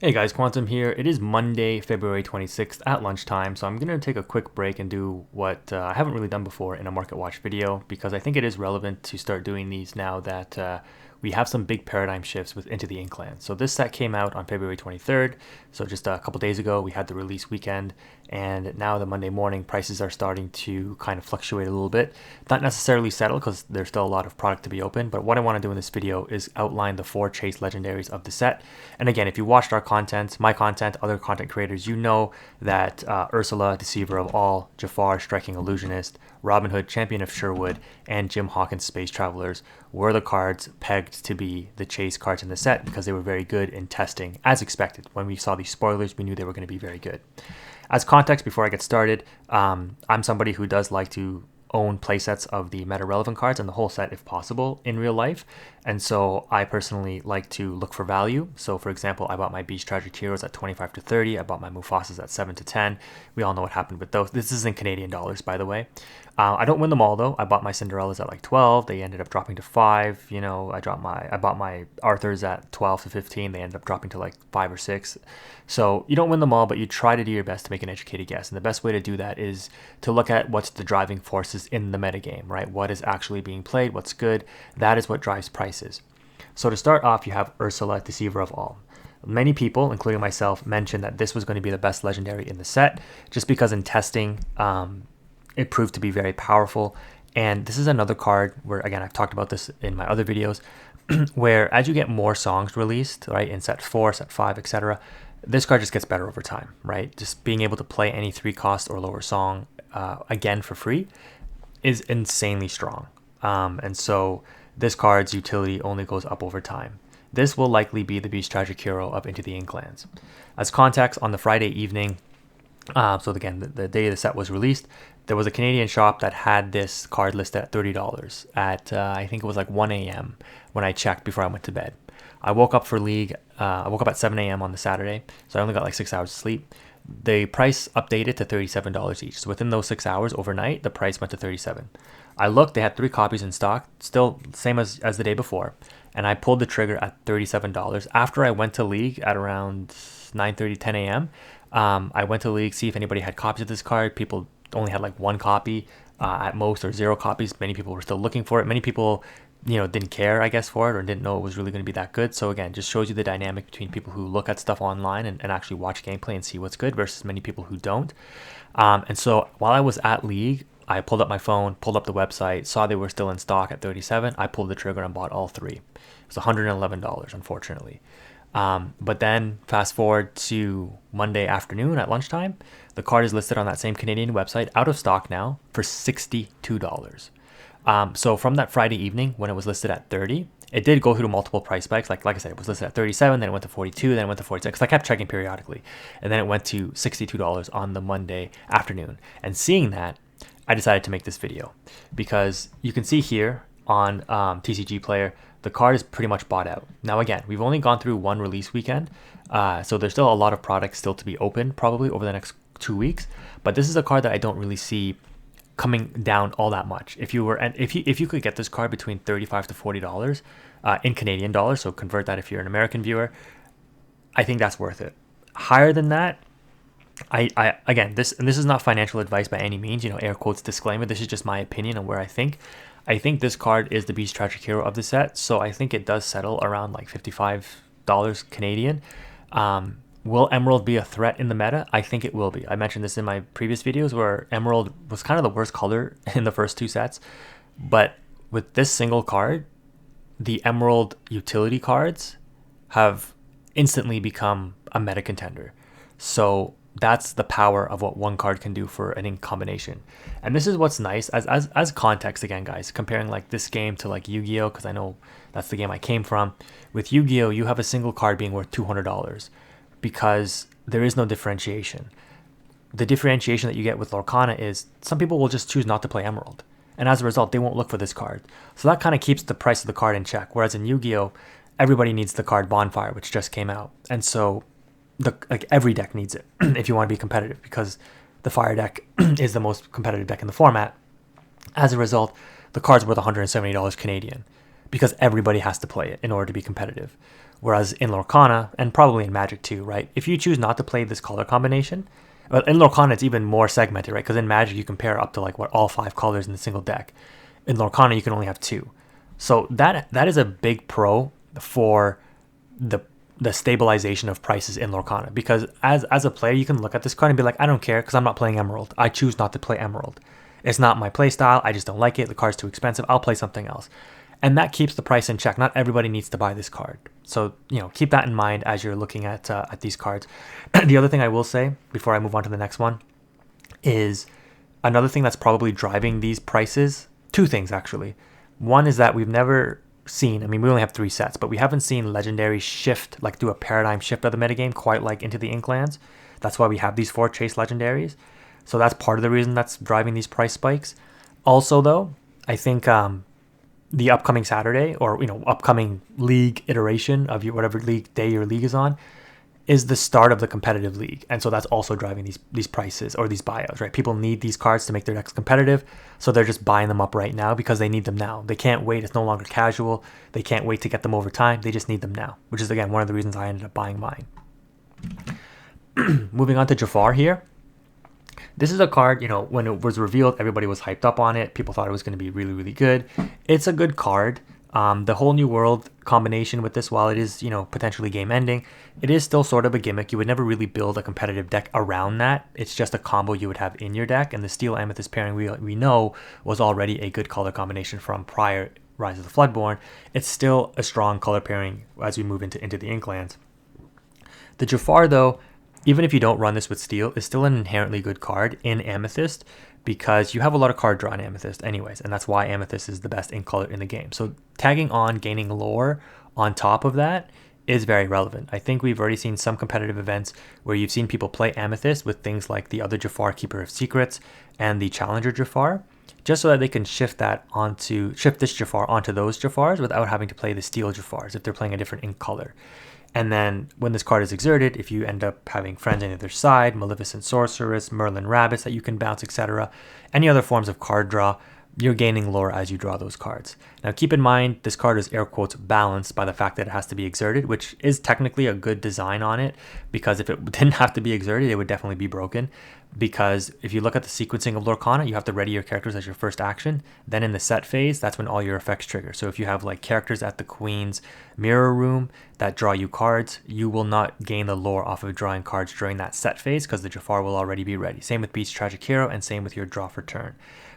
Hey guys, Quantum here. It is Monday, February 26th at lunchtime, so I'm going to take a quick break and do what I haven't really done before in a Market Watch video because I think it is relevant to start doing these now that we have some big paradigm shifts with Into the Inklands. So this set came out on February 23rd, so just a couple days ago we had the release weekend, and now the Monday morning prices are starting to kind of fluctuate a little bit. Not necessarily settle because there's still a lot of product to be open, but what I want to do in this video is outline the 4 chase legendaries of the set. And again, if you watched our content, my content, other content creators, you know that Ursula Deceiver of All, Jafar, Striking Illusionist, Robin Hood, Champion of Sherwood, and Jim Hawkins, Space Travelers were the cards pegged to be the chase cards in the set because they were very good in testing, as expected. When we saw these spoilers, we knew they were going to be very good. As context, before I get started, I'm somebody who does like to own playsets of the meta relevant cards and the whole set if possible in real life, and so I personally like to look for value. So for example, I bought my Beach Tragic Heroes at 25 to 30. I bought my Mufasas at 7 to 10. We all know what happened with those. This is in Canadian dollars, by the way. I don't win them all though. I bought my Cinderellas at like 12. They ended up dropping to 5. You know, I bought my Arthurs at 12 to 15. They ended up dropping to like 5 or 6. So you don't win them all, but you try to do your best to make an educated guess. And the best way to do that is to look at what's the driving forces in the metagame, right? What is actually being played, what's good. That is what drives prices. So to start off, you have Ursula, Deceiver of All. Many people, including myself, mentioned that this was going to be the best legendary in the set, just because in testing, it proved to be very powerful. And this is another card where, again, I've talked about this in my other videos, where as you get more songs released, right, in set 4, set 5, etc., this card just gets better over time, right? Just being able to play any 3 cost or lower song again for free is insanely strong. And so this card's utility only goes up over time. This will likely be the Beast Tragic Hero of Into the Inklands. As context, on the Friday evening, so again, the day the set was released, there was a Canadian shop that had this card listed at $30 at, I think it was like 1 a.m. when I checked before I went to bed. I woke up for League, I woke up at 7 a.m. on the Saturday, so I only got like 6 hours of sleep. The price updated to $37 each. So within those 6 hours overnight, the price went to $37. I looked, they had 3 copies in stock, still same as the day before, and I pulled the trigger at $37. After I went to League at around 9:30, 10 a.m., I went to League, see if anybody had copies of this card. People only had like 1 copy at most, or 0 copies. Many people were still looking for it. Many people, didn't care, I guess, for it, or didn't know it was really going to be that good. So again, just shows you the dynamic between people who look at stuff online and actually watch gameplay and see what's good versus many people who don't. And so while I was at League, I pulled up my phone, pulled up the website, saw they were still in stock at 37. I pulled the trigger and bought all 3. It was $111, unfortunately. But then fast forward to Monday afternoon at lunchtime, the card is listed on that same Canadian website, out of stock now, for $62. So from that Friday evening when it was listed at 30, it did go through multiple price spikes. Like I said, it was listed at 37, then it went to 42, then it went to 46. Because I kept checking periodically, and then it went to $62 on the Monday afternoon. And seeing that, I decided to make this video because you can see here on TCG Player, the card is pretty much bought out. Now again, we've only gone through 1 release weekend, so there's still a lot of products still to be opened probably over the next 2 weeks. But this is a card that I don't really see coming down all that much. If you could get this card between $35 to $40 in Canadian dollars, so convert that if you're an American viewer, I think that's worth it. Higher than that, I again, this is not financial advice by any means, air quotes disclaimer. This is just my opinion on where I think this card is the Beast Tragic Hero of the set. So I think it does settle around like $55 Canadian. Will Emerald be a threat in the meta? I think it will be. I mentioned this in my previous videos where Emerald was kind of the worst color in the first 2 sets. But with this single card, the Emerald utility cards have instantly become a meta contender. So that's the power of what one card can do for an ink combination. And this is what's nice as context again, guys, comparing like this game to like Yu-Gi-Oh, because I know that's the game I came from. With Yu-Gi-Oh, you have a single card being worth $200 because there is no differentiation. The differentiation that you get with LORCANA is some people will just choose not to play Emerald, and as a result they won't look for this card. So that kind of keeps the price of the card in check, whereas in Yu-Gi-Oh, everybody needs the card Bonfire, which just came out, and so every deck needs it if you want to be competitive, because the fire deck is the most competitive deck in the format. As a result, the card's worth $170 Canadian because everybody has to play it in order to be competitive. Whereas in Lorcana, and probably in Magic too, right? If you choose not to play this color combination, well, in Lorcana it's even more segmented, right? Because in Magic you can pair up to like all 5 colors in a single deck. In Lorcana you can only have 2. So that is a big pro for the stabilization of prices in Lorcana, because as a player you can look at this card and be like, I don't care because I'm not playing Emerald. I choose not to play Emerald. It's not my play style. I just don't like it. The card's too expensive. I'll play something else. And that keeps the price in check. Not everybody needs to buy this card. So, keep that in mind as you're looking at these cards. The other thing I will say before I move on to the next one is another thing that's probably driving these prices. 2 things, actually. One is that we've never seen, we only have 3 sets, but we haven't seen Legendaries shift, like do a paradigm shift of the metagame quite like into the Inklands. That's why we have these 4 chase Legendaries. So that's part of the reason that's driving these price spikes. Also, though, I think the upcoming Saturday, or upcoming league iteration of whatever league day your league is on, is the start of the competitive league, and so that's also driving these prices or these buyouts, right? People need these cards to make their decks competitive, so they're just buying them up right now because they need them now. They can't wait. It's no longer casual. They can't wait to get them over time. They just need them now, which is again one of the reasons I ended up buying mine. Moving on to Jafar here. This is a card, when it was revealed, everybody was hyped up on it. People thought it was going to be really, really good. It's a good card. The whole new world combination with this, while it is, potentially game ending, it is still sort of a gimmick. You would never really build a competitive deck around that. It's just a combo you would have in your deck. And the Steel Amethyst pairing we know was already a good color combination from prior Rise of the Floodborn. It's still a strong color pairing as we move into the Inklands. The Jafar, though, even if you don't run this with Steel, is still an inherently good card in Amethyst, because you have a lot of card draw in Amethyst anyways, and that's why Amethyst is the best ink color in the game. So tagging on gaining lore on top of that is very relevant. I think we've already seen some competitive events where you've seen people play Amethyst with things like the other Jafar, Keeper of Secrets, and the Challenger Jafar, just so that they can shift this Jafar onto those Jafars without having to play the Steel Jafars if they're playing a different ink color. And then when this card is exerted, if you end up having friends on the other side, Maleficent Sorceress, Merlin Rabbits that you can bounce, etc., any other forms of card draw, you're gaining lore as you draw those cards. Now keep in mind, this card is air quotes balanced by the fact that it has to be exerted, which is technically a good design on it, because if it didn't have to be exerted, it would definitely be broken. Because if you look at the sequencing of Lorcana, you have to ready your characters as your first action. Then in the set phase, that's when all your effects trigger. So if you have like characters at the Queen's Mirror Room that draw you cards, you will not gain the lore off of drawing cards during that set phase because the Jafar will already be ready. Same with Beast Tragic Hero, and same with your draw for turn,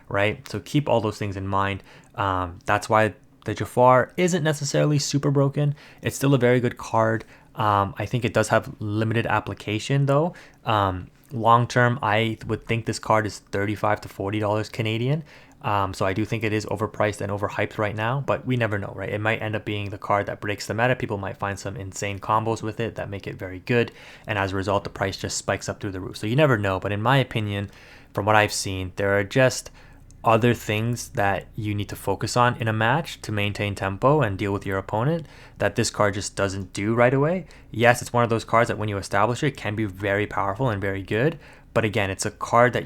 right? So keep all those things in mind. That's why the Jafar isn't necessarily super broken. It's still a very good card. I think it does have limited application though. Long term, I would think this card is $35 to $40 Canadian. So I do think it is overpriced and overhyped right now, but we never know, right? It might end up being the card that breaks the meta. People might find some insane combos with it that make it very good, and as a result, the price just spikes up through the roof. So you never know, but in my opinion, from what I've seen, there are just other things that you need to focus on in a match to maintain tempo and deal with your opponent that this card just doesn't do right away. Yes, it's one of those cards that when you establish it can be very powerful and very good, but again, it's a card that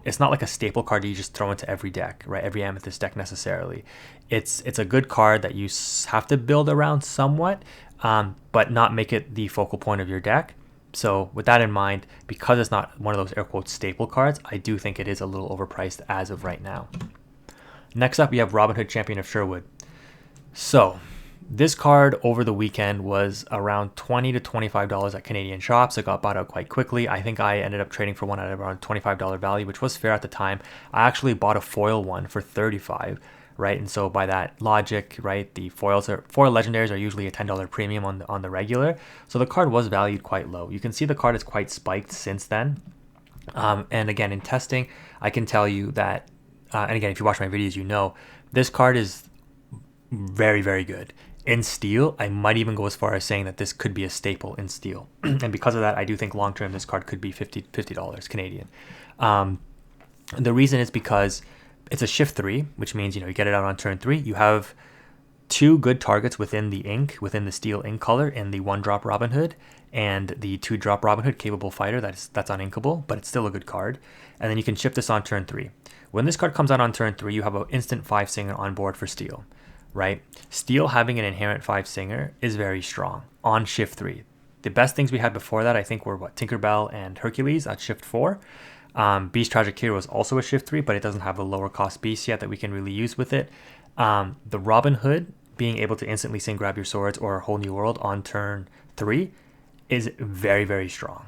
it's not like a staple card that you just throw into every deck, right? Every Amethyst deck necessarily. It's a good card that you have to build around somewhat, but not make it the focal point of your deck. So with that in mind, because it's not one of those air quotes staple cards, I do think it is a little overpriced as of right now. Next up, we have Robin Hood, Champion of Sherwood. So this card over the weekend was around $20 to $25 at Canadian shops. It got bought out quite quickly. I think I ended up trading for one at around $25 value, which was fair at the time. I actually bought a foil one for $35. Right, and so by that logic, right, the foil legendaries are usually a $10 premium on the regular, so the card was valued quite low. You can see the card is quite spiked since then, and again in testing, I can tell you that, and again if you watch my videos, you know this card is very, very good in Steel. I might even go as far as saying that this could be a staple in Steel, and because of that, I do think long term this card could be $50 Canadian. The reason is because it's a shift 3, which means, you get it out on turn 3. You have 2 good targets within the Steel ink color in the 1-drop Robin Hood and the 2-drop Robin Hood Capable Fighter that's uninkable, but it's still a good card. And then you can shift this on turn 3. When this card comes out on turn 3, you have an instant 5 singer on board for Steel. right? Steel having an inherent 5 Singer is very strong on shift 3. The best things we had before that, I think, were Tinkerbell and Hercules at shift 4. Beast Tragic Hero is also a shift 3, but it doesn't have a lower cost beast yet that we can really use with it. The Robin Hood being able to instantly sing Grab Your Swords or a Whole New World on turn 3 is very, very strong.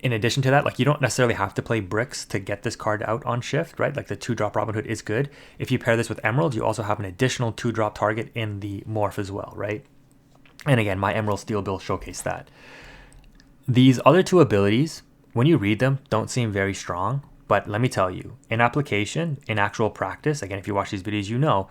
In addition to that, like, you don't necessarily have to play bricks to get this card out on shift, right? Like, the 2-drop Robin Hood is good. If you pair this with Emerald, you also have an additional 2-drop target in the morph as well, right? And again, my Emerald Steel build showcased that. These other 2 abilities, when you read them, don't seem very strong. But let me tell you, in application, in actual practice, again, if you watch these videos, you know,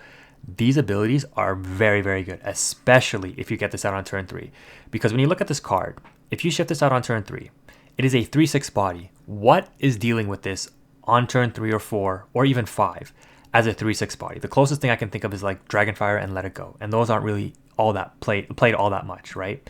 these abilities are very, very good, especially if you get this out on turn 3. Because when you look at this card, if you shift this out on turn 3, it is a 3/6 body. What is dealing with this on turn 3 or 4 or even 5 as a 3/6 body? The closest thing I can think of is like Dragonfire and Let It Go. And those aren't really all that played all that much, right?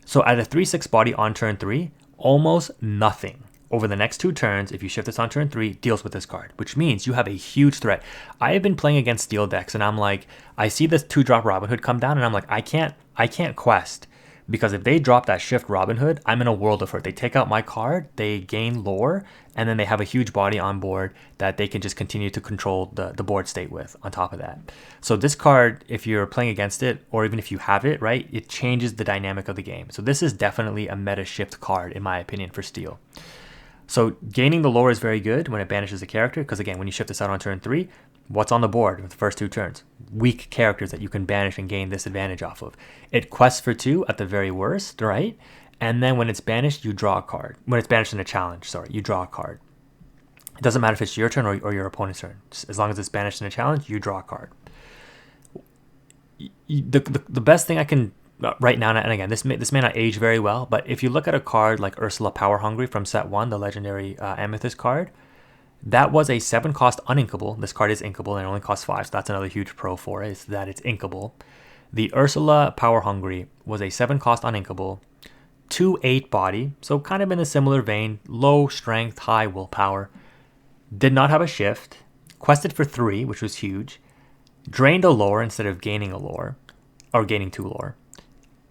So at a 3/6 body on turn 3, almost nothing over the next 2 turns, if you shift this on turn 3, deals with this card, which means you have a huge threat. I have been playing against steel decks, and I'm like, I see this 2-drop Robin Hood come down, and I'm like, I can't quest, because if they drop that shift Robin Hood, I'm in a world of hurt. They take out my card, they gain lore, and then they have a huge body on board that they can just continue to control the board state with on top of that. So this card, if you're playing against it, or even if you have it, right, it changes the dynamic of the game. So this is definitely a meta shift card, in my opinion, for steel. So gaining the lore is very good when it banishes a character, because again, when you shift this out on turn 3, what's on the board with the first 2 turns? Weak characters that you can banish and gain this advantage off of. It quests for 2 at the very worst, right? And then when it's banished, you draw a card. When it's banished in a challenge, you draw a card. It doesn't matter if it's your turn or your opponent's turn. As long as it's banished in a challenge, you draw a card. The best thing I can right now, and again, this may not age very well, but if you look at a card like Ursula Power Hungry from set 1, the legendary Amethyst card, that was a 7-cost uninkable. This card is inkable and it only costs 5, so that's another huge pro for it, is that it's inkable. The Ursula Power Hungry was a 7-cost uninkable, 2/8 body, so kind of in a similar vein, low strength, high willpower. Did not have a shift, quested for 3, which was huge, drained a lore instead of gaining a lore, or gaining 2 lore.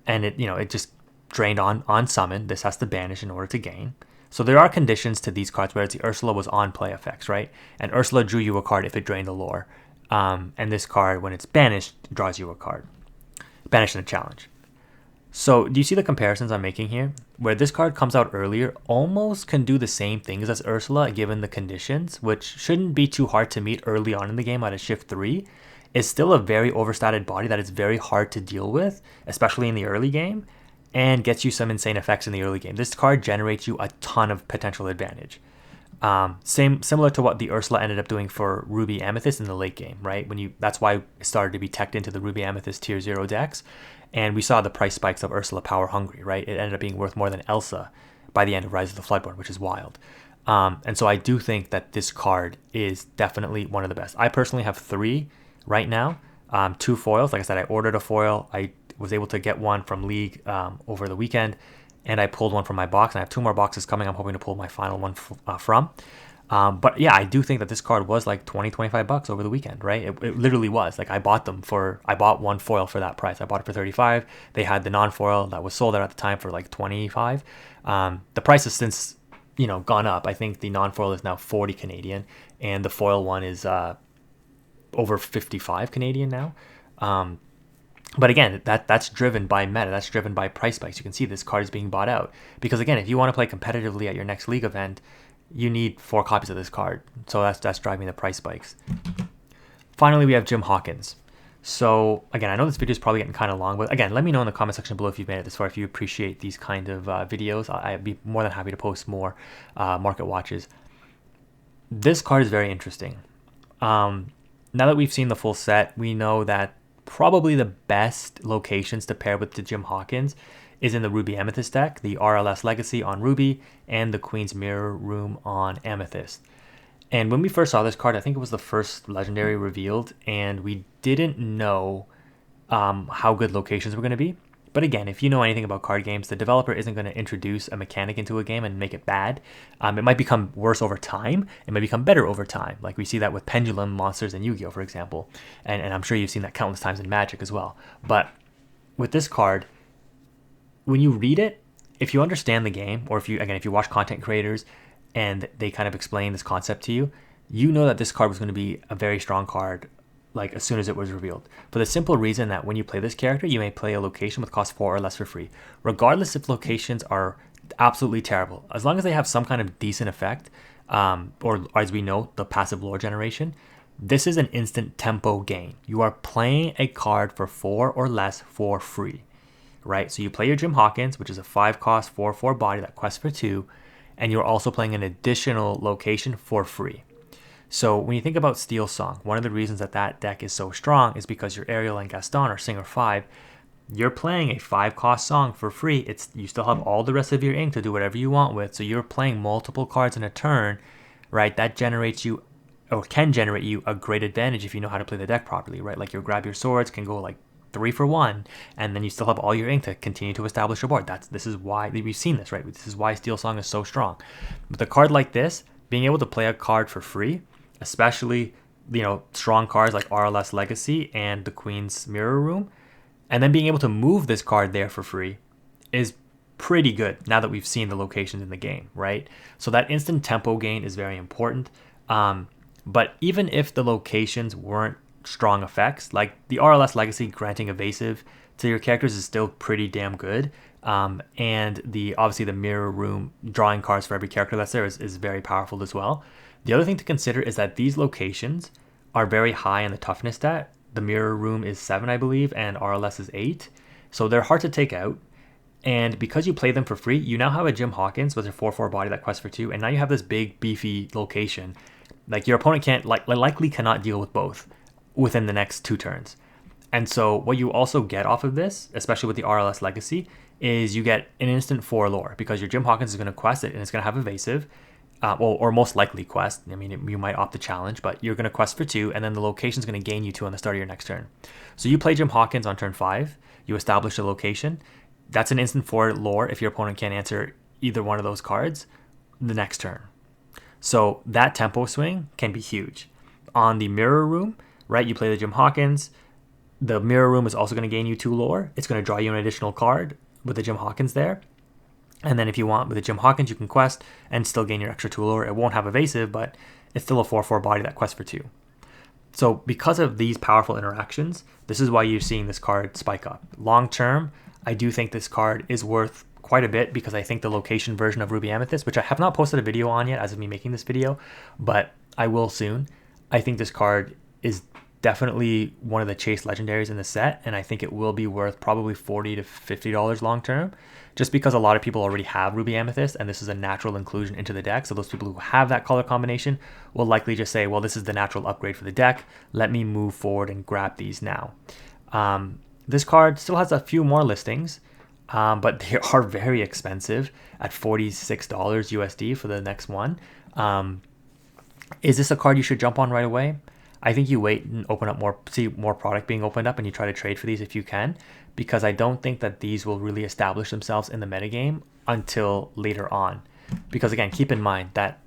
And it just drained on summon. This has to banish in order to gain. So there are conditions to these cards, whereas the Ursula was on play effects, right? And Ursula drew you a card if it drained a lore. And this card, when it's banished, draws you a card. Banished in a challenge. So do you see the comparisons I'm making here? Where this card comes out earlier, almost can do the same things as Ursula given the conditions, which shouldn't be too hard to meet early on in the game at a shift 3. Is still a very overstated body that is very hard to deal with, especially in the early game, and gets you some insane effects in the early game. This card generates you a ton of potential advantage. Similar to what the Ursula ended up doing for Ruby Amethyst in the late game, right? That's why it started to be teched into the Ruby Amethyst tier 0 decks, and we saw the price spikes of Ursula Power Hungry, right? It ended up being worth more than Elsa by the end of Rise of the Floodborn, which is wild. And so I do think that this card is definitely one of the best. I personally have 3 right now, 2 foils. Like I said, I ordered a foil. I was able to get one from League over the weekend, and I pulled one from my box, and I have 2 more boxes coming. I'm hoping to pull my final one from. But yeah, I do think that this card was like $20-25 over the weekend, right? It literally was. Like I bought one foil for that price. I bought it for 35. They had the non-foil that was sold out at the time for like 25. The price has since gone up. I think the non-foil is now 40 Canadian, and the foil one is over 55 Canadian now. But again, that's driven by meta. That's driven by price spikes. You can see this card is being bought out. Because again, if you want to play competitively at your next League event, you need 4 copies of this card. So that's driving the price spikes. Finally, we have Jim Hawkins. So again, I know this video is probably getting kind of long, but again, let me know in the comment section below if you've made it this far, if you appreciate these kind of videos. I'd be more than happy to post more market watches. This card is very interesting. Now that we've seen the full set, we know that probably the best locations to pair with the Jim Hawkins is in the Ruby Amethyst deck, the RLS Legacy on Ruby, and the Queen's Mirror Room on Amethyst. And when we first saw this card, I think it was the first legendary revealed, and we didn't know how good locations were going to be. But again, if you know anything about card games, the developer isn't going to introduce a mechanic into a game and make it bad. It might become worse over time. It might become better over time. Like we see that with pendulum monsters in Yu-Gi-Oh, for example. And I'm sure you've seen that countless times in Magic as well. But with this card, when you read it, if you understand the game, or if you watch content creators and they kind of explain this concept to you, you know that this card was going to be a very strong card like as soon as it was revealed. For the simple reason that when you play this character, you may play a location with cost 4 or less for free, regardless if locations are absolutely terrible. As long as they have some kind of decent effect, or as we know, the passive lore generation, this is an instant tempo gain. You are playing a card for 4 or less for free, right? So you play your Jim Hawkins, which is a 5 cost 4/4 body that quests for 2, and you're also playing an additional location for free. So when you think about Steel Song, one of the reasons that that deck is so strong is because your Ariel and Gaston are Singer 5. You're playing a 5 cost song for free. You still have all the rest of your ink to do whatever you want with. So you're playing multiple cards in a turn, right? That generates you, or can generate you, a great advantage if you know how to play the deck properly, right? Like your Grab Your Swords can go like 3 for 1, and then you still have all your ink to continue to establish your board. This is why we've seen this, right? This is why Steel Song is so strong. With a card like this, being able to play a card for free, especially strong cards like RLS Legacy and the Queen's Mirror Room, and then being able to move this card there for free is pretty good now that we've seen the locations in the game, right? So that instant tempo gain is very important. But even if the locations weren't strong effects, like the RLS Legacy granting evasive to your characters is still pretty damn good. And obviously the Mirror Room drawing cards for every character that's there is very powerful as well. The other thing to consider is that these locations are very high in the toughness stat. The Mirror Room is 7, I believe, and RLS is 8. So they're hard to take out. And because you play them for free, you now have a Jim Hawkins with a 4/4 body that quests for 2, and now you have this big, beefy location. Like your opponent likely cannot deal with both within the next 2 turns. And so what you also get off of this, especially with the RLS Legacy, is you get an instant 4 lore, because your Jim Hawkins is going to quest it and it's going to have evasive. Or most likely quest. I mean, you might opt the challenge, but you're going to quest for 2, and then the location is going to gain you 2 on the start of your next turn. So you play Jim Hawkins on turn 5, you establish a location. That's an instant 4 lore if your opponent can't answer either one of those cards the next turn. So that tempo swing can be huge. On the Mirror Room, right, you play the Jim Hawkins. The Mirror Room is also going to gain you 2 lore. It's going to draw you an additional card with the Jim Hawkins there. And then if you want with the Jim Hawkins, you can quest and still gain your extra 2 lore. It won't have evasive, but it's still a 4/4 body that quests for 2. So because of these powerful interactions, this is why you're seeing this card spike up. Long term, I do think this card is worth quite a bit, because I think the location version of Ruby Amethyst, which I have not posted a video on yet as of me making this video, but I will soon. I think this card is definitely one of the chase legendaries in the set, and I think it will be worth probably $40 to $50 long term, just because a lot of people already have Ruby Amethyst and this is a natural inclusion into the deck. So those people who have that color combination will likely just say, well, this is the natural upgrade for the deck, let me move forward and grab these now. This card still has a few more listings, but they are very expensive at $46 USD for the next one. Is this a card you should jump on right away? I think you wait and see more product being opened up, and you try to trade for these if you can, because I don't think that these will really establish themselves in the metagame until later on. Because again, keep in mind that,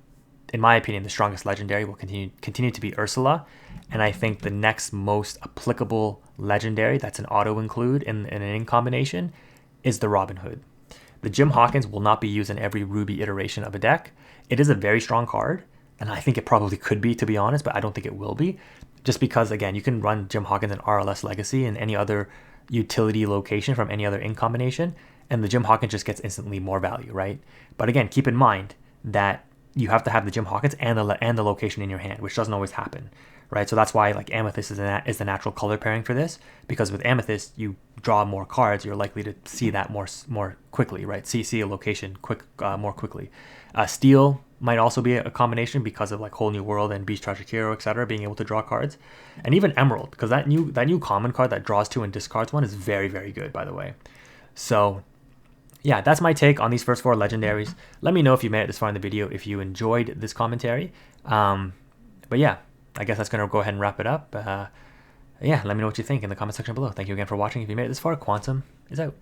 in my opinion, the strongest legendary will continue to be Ursula, and I think the next most applicable legendary that's an auto include in an ink combination is the Robin Hood. The Jim Hawkins will not be used in every Ruby iteration of a deck. It is a very strong card, and I think it probably could be, to be honest, but I don't think it will be. Just because, again, you can run Jim Hawkins and RLS Legacy and any other utility location from any other ink combination, and the Jim Hawkins just gets instantly more value, right? But again, keep in mind that you have to have the Jim Hawkins and the location in your hand, which doesn't always happen, right? So that's why like Amethyst is the natural color pairing for this, because with Amethyst, you draw more cards, you're likely to see that more quickly, right? See a location more quickly. Steel might also be a combination because of like Whole New World and Beast Tragic Hero, etc., being able to draw cards, and even Emerald, because that new common card that draws 2 and discards 1 is very, very good, by the way. So yeah, that's my take on these first 4 legendaries. Let me know if you made it this far in the video, if you enjoyed this commentary. But yeah, I guess that's gonna go ahead and wrap it up. Yeah, let me know what you think in the comment section below. Thank you again for watching. If you made it this far, Quantum is out.